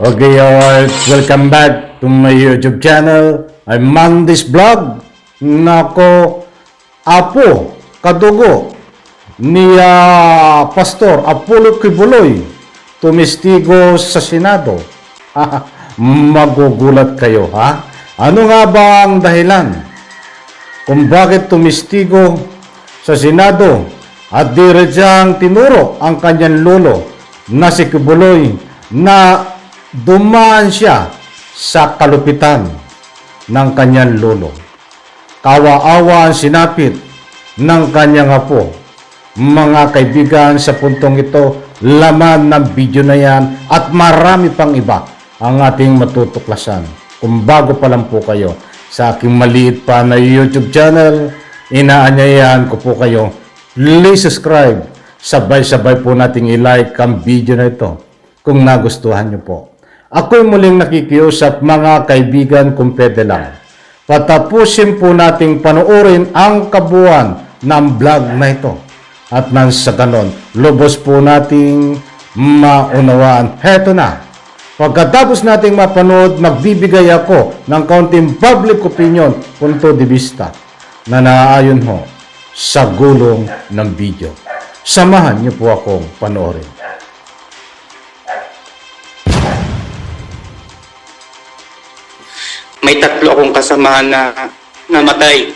Okay, alright. Welcome back to my YouTube channel. I'm Mandis Vlog. Nako, apo, kadugo ni Pastor Apollo Kibuloy tumistigo sa Senado. Magugulat kayo, ha? Ano nga ba ang dahilan kung bakit tumistigo sa Senado at diretsang tinuro ang kanyang lolo na si Kibuloy na dumaan siya sa kalupitan ng kanyang lolo. Kawa-awa ang sinapit ng kanyang apo. Mga kaibigan, sa puntong ito, laman ng video na yan at marami pang iba ang ating matutuklasan. Kung bago pa lang po kayo sa aking maliit pa na YouTube channel, inaanyayahan ko po kayo, please subscribe. Sabay-sabay po nating i-like ang video na ito kung nagustuhan nyo po. Ako'y muling nakikiusap mga kaibigan kung pwede lang. Patapusin po nating panoorin ang kabuuan ng vlog na ito. At nang sa ganon, lubos po nating maunawaan. Heto na. Pagkatapos nating mapanood, magbibigay ako ng kaunting public opinion, punto de vista, na naaayon ho sa gulong ng video. Samahan niyo po akong panoorin. May tatlo akong kasamahan na namatay.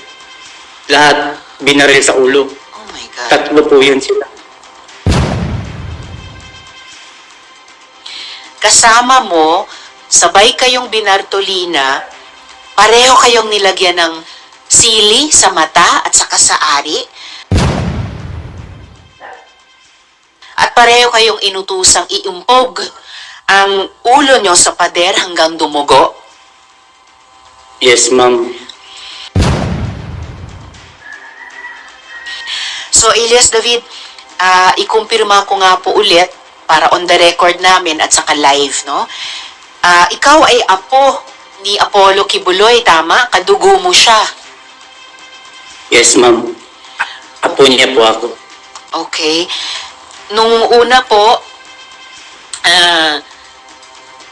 Lahat binaril sa ulo. Oh my God. Tatlo po yun sila. Kasama mo, sabay kayong binartolina, pareho kayong nilagyan ng sili sa mata at saka sa ari, at pareho kayong inutusang iumpog ang ulo nyo sa pader hanggang dumugo. Yes, ma'am. So, Elias David, ikumpirma ko nga po ulit para on the record namin at saka live, no? Ikaw ay apo ni Apollo Kibuloy, tama? Kadugo mo siya. Yes, ma'am. Apo niya po ako. Okay. Nung una po,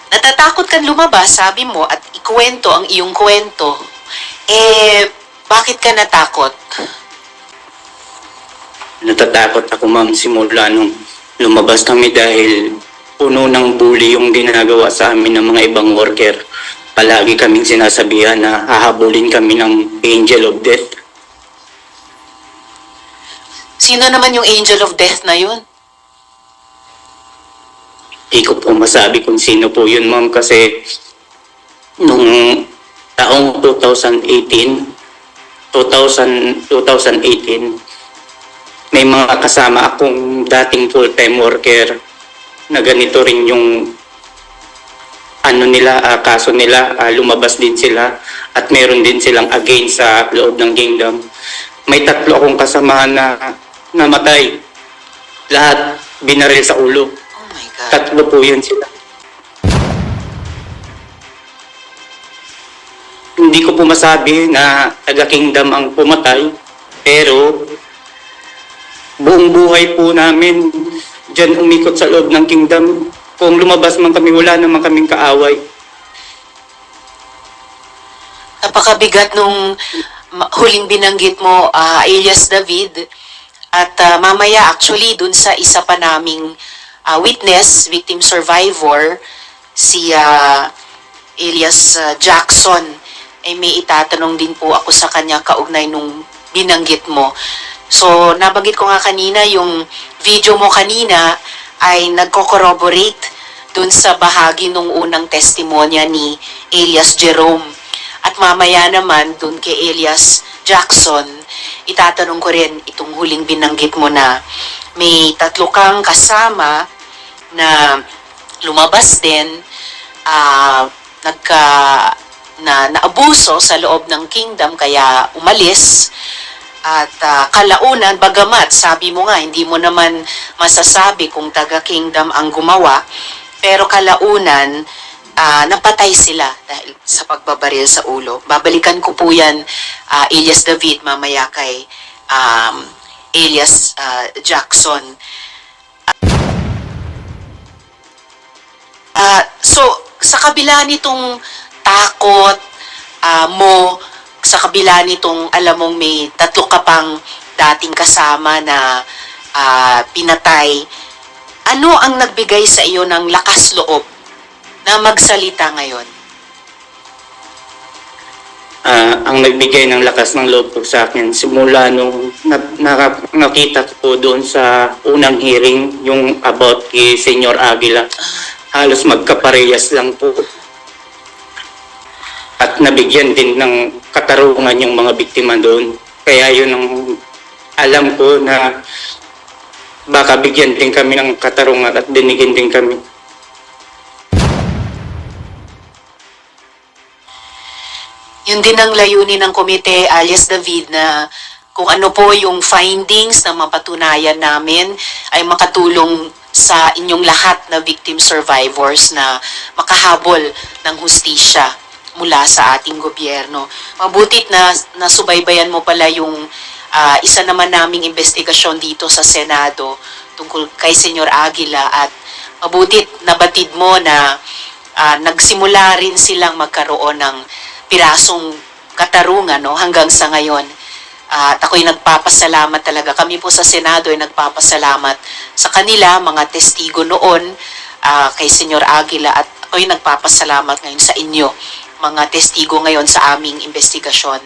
natatakot kang lumabas, sabi mo, at ikwento ang iyong kwento. Bakit ka natakot? Natatakot ako, ma'am, simula nung lumabas kami dahil puno ng bully yung ginagawa sa amin ng mga ibang worker. Palagi kaming sinasabihan na hahabulin kami ng angel of death. Sino naman yung angel of death na yun? Hindi ko po masabi kung sino po yun, ma'am, kasi nung taong 2018, may mga kasama akong dating full-time worker na ganito rin yung kaso nila, lumabas din sila at meron din silang against sa loob ng kingdom. May tatlo akong kasamahan na namatay. Lahat binaril sa ulo. Oh my God. Tatlo po yun sila. Hindi ko po masabi na taga-kingdom ang pumatay, pero buong buhay po namin dyan umikot sa loob ng kingdom. Kung lumabas man kami, wala naman kaming kaaway. Napakabigat nung huling binanggit mo, Elias David. At mamaya actually dun sa isa pa naming witness, victim survivor, si Elias Jackson, ay may itatanong din po ako sa kanya kaugnay nung binanggit mo. So, nabanggit ko nga kanina, yung video mo kanina ay nagko-corroborate dun sa bahagi nung unang testimonya ni Elias Jerome. At mamaya naman, dun kay Elias Jackson, itatanong ko rin itong huling binanggit mo na may tatlo kang kasama na lumabas din, naabuso sa loob ng kingdom kaya umalis. At kalaunan, bagamat sabi mo nga, hindi mo naman masasabi kung taga-kingdom ang gumawa, pero kalaunan, napatay sila dahil sa pagbabaril sa ulo. Babalikan ko po yan, Elias David, mamaya kay Elias Jackson. So, sa kabila nitong takot mo, sa kabila nitong alam mong may 3 ka pang dating kasama na pinatay, ano ang nagbigay sa iyo ng lakas loob na magsalita ngayon? Ang nagbigay ng lakas ng loob ko sa akin simula nung nakita ko po doon sa unang hearing yung about kay Senyor Aguila. Halos magkaparehas lang po. At nabigyan din ng katarungan yung mga biktima doon. Kaya yun ang alam ko na baka bigyan din kami ng katarungan at dinigin din kami. Yun din ang layunin ng komite, alias David, na kung ano po yung findings na mapatunayan namin ay makatulong sa inyong lahat na victim survivors na makahabol ng hustisya mula sa ating gobyerno. Mabutit na nasubaybayan mo pala yung isa naman naming investigasyon dito sa Senado tungkol kay Senyor Aguila, at mabutit nabatid mo na nagsimula rin silang magkaroon ng pirasong katarungan, no, hanggang sa ngayon. At ako'y nagpapasalamat talaga. Kami po sa Senado ay nagpapasalamat sa kanila, mga testigo noon, kay Senyor Aguila, at ako'y nagpapasalamat ngayon sa inyo, mga testigo ngayon sa aming investigasyon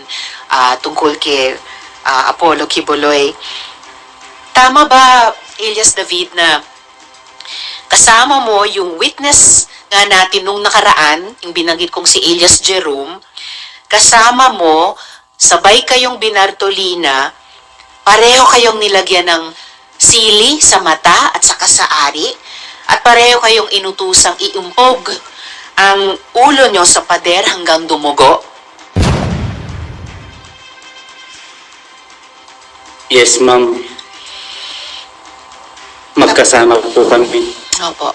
tungkol kay Apollo Quiboloy. Tama ba, Elias David, na kasama mo yung witness nga natin nung nakaraan, yung binanggit kong si Elias Jerome, kasama mo, sabay kayong binartolina, pareho kayong nilagyan ng sili sa mata at saka sa ari, at pareho kayong inutusang iumpog ang ulo nyo sa pader hanggang dumugo? Yes, ma'am. Magkasama po kami. Opo.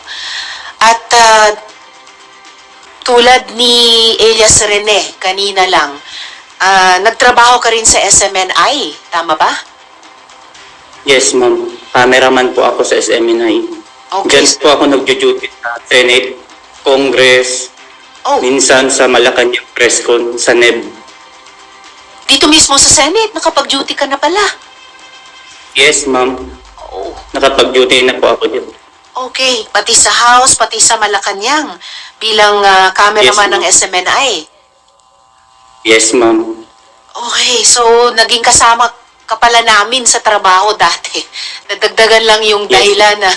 At tulad ni Elias Rene kanina lang, nagtrabaho ka rin sa SMNI, tama ba? Yes, ma'am. Cameraman po ako sa SMNI. Okay. Diyan po ako nagjo-duty sa Senate, Congress, Oh, minsan sa Malacanang Presscon, sa NEB. dito mismo sa Senate, nakapag-duty ka na pala. Yes, ma'am. Oh, Nakapag-duty na po ako dyan. okay. Pati sa House, pati sa Malacanang, bilang cameraman Yes, ng SMNI. Yes, ma'am. Okay, so naging kasama ka pala namin sa trabaho dati. Nadagdagan lang yung Yes. dahilan na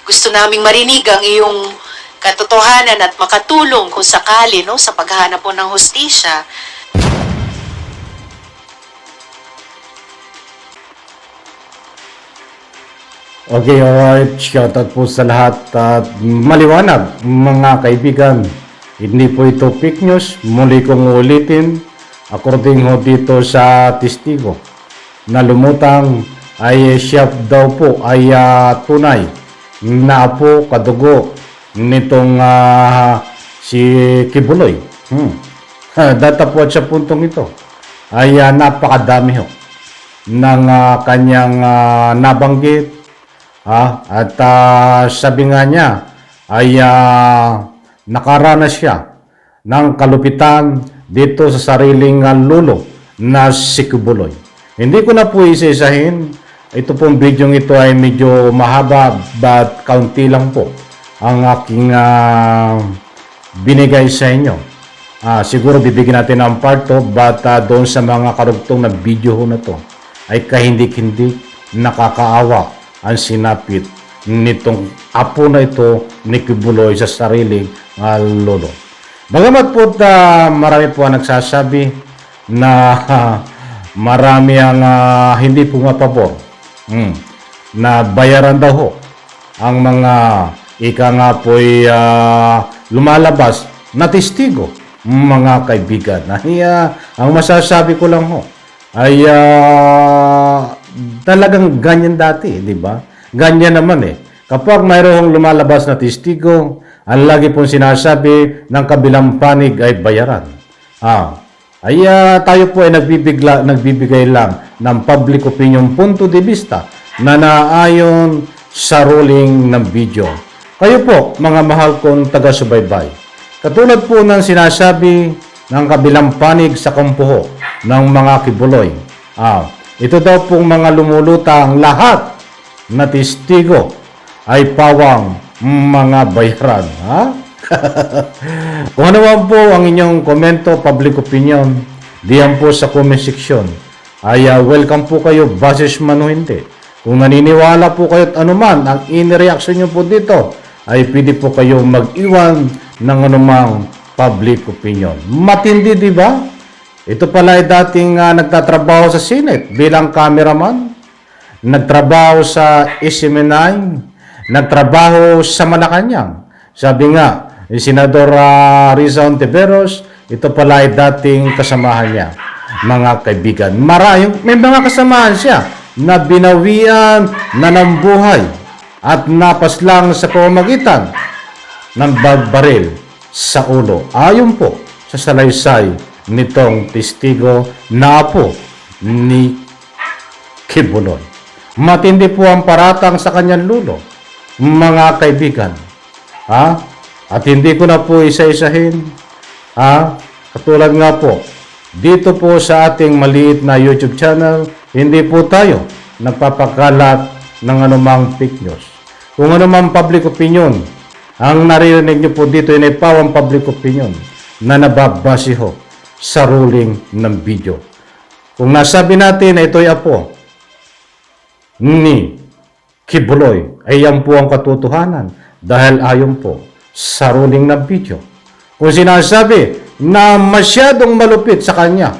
gusto naming marinig ang iyong katotohanan at makatulong kung sakali, no, sa paghahanap po ng hustisya. Okay, alright. Shoutout po sa lahat at maliwanag, mga kaibigan. Hindi po ito fake news. Muli kong ulitin, according ho dito sa testigo na lumutang ay siya daw po ay tunay na apo kadugo nitong si Quiboloy. Datapwat sa puntong ito ay napakadami ho ng kanyang nabanggit. At sabi nga niya ay nakaranas siya ng kalupitan dito sa sariling lolo na si Quiboloy. Hindi ko na po isa-isahin. Ito pong video ito ay medyo mahaba, but kaunti lang po ang aking binigay sa inyo. Siguro bibigyan natin ng part 2, but doon sa mga karugtong na video ho na to ay kahindik-hindik, nakakaawa ang sinapit nitong apo na ito ni Quiboloy sa sariling lolo. Bagamat po marami po ang nagsasabi na marami ang hindi pumapabor na bayaran daw ho ang mga ika nga po'y lumalabas na testigo, mga kaibigan. Ang masasabi ko lang ho ay talagang ganyan dati, di ba? Ganyan naman eh. Kapag mayroong lumalabas na testigo, ang lagi pong sinasabi ng kabilang panig ay bayaran. Tayo po ay nagbibigay lang ng public opinion punto de vista na naayon sa ruling ng video. Kayo po, mga mahal kong taga-subaybay, katulad po ng sinasabi ng kabilang panig sa kampuho ng mga kibuloy. Ito daw pong mga lumulutang lahat na testigo ay pawang mga bayaran. Ha? Kung ano man po ang inyong komento, public opinion, diyan po sa comment section, ay welcome po kayo, basis man o hindi. Kung naniniwala po kayo at anuman ang in-reaction nyo po dito, ay pwede po kayo mag-iwan ng anumang public opinion. Matindi, di ba? Ito pala ay dating nagtatrabaho sa Senate bilang cameraman, nagtrabaho sa SMNI, nagtrabaho sa Malacanang. Sabi nga, ni Senador Risa Ontiveros, ito pala ay dating kasamahan niya. Mga kaibigan, may mga kasamahan siya na binawian na ng buhay at napaslang sa pamamagitan ng bagbaril sa ulo. Ayon po sa salaysay nitong testigo na apo ni Kibuloy. Matindi po ang paratang sa kanyang lulo, mga kaibigan. At hindi ko na po isa-isahin. Katulad nga po, dito po sa ating maliit na YouTube channel, hindi po tayo nagpapakalat ng anumang fake news. Kung anumang public opinion, ang naririnig nyo po dito ay pawang public opinion na nababase ho sa ruling ng video. Kung nasabi natin na ito'y apo ni Kibuloy, ay yan po ang katotohanan dahil ayon po sa ruling ng video. Kung sinasabi na masyadong malupit sa kanya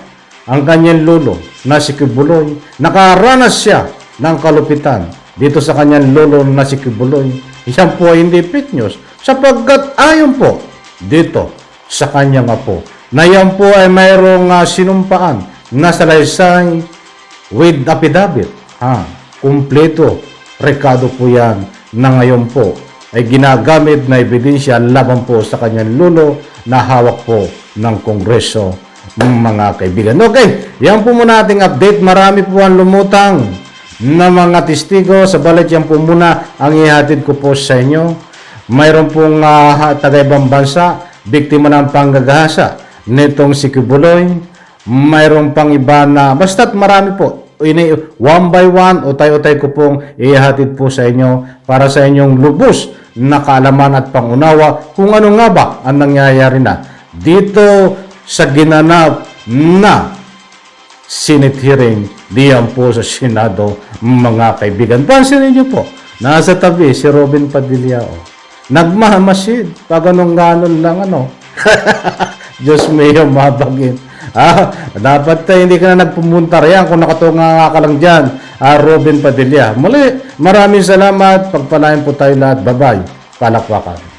ang kanyang lolo na si Kibuloy, nakaranas siya ng kalupitan dito sa kanyang lolo na si Kibuloy, yan po ay hindi fake news sapagkat ayon po dito sa kanyang apo na yan po ay mayroong sinumpaan na salaysay with affidavit. Kumpleto, rekado po yan na ngayon po ay ginagamit na ebidensya laban po sa kanyang lolo na hawak po ng Kongreso ng mga kaibigan. Okay, yan po muna ating update. Marami po ang lumutang na mga testigo. Sa balit yan po muna ang ihatid ko po sa inyo. Mayroon pong taga-ibang bansa, biktima ng panggagahasa nitong si Kibuloy. Mayroon pang iba na, basta't marami po. One by one, utay-utay ko pong ihatid po sa inyo para sa inyong lubos na kaalaman at pangunawa kung ano nga ba ang nangyayari na dito sa ginanap na Senate hearing diyan po sa Senado, mga kaibigan. Pansinin niyo po, nasa tabi si Robin Padilla. Nagmahamasid, pag anong-ganon lang Diyos mayo mabagin. Dapat hindi ka na nagpumunta riyan kung nakatunga ka lang dyan, Robin Padilla. Muli, maraming salamat. Pagpalain po tayo lahat. Bye-bye. Palakpakan.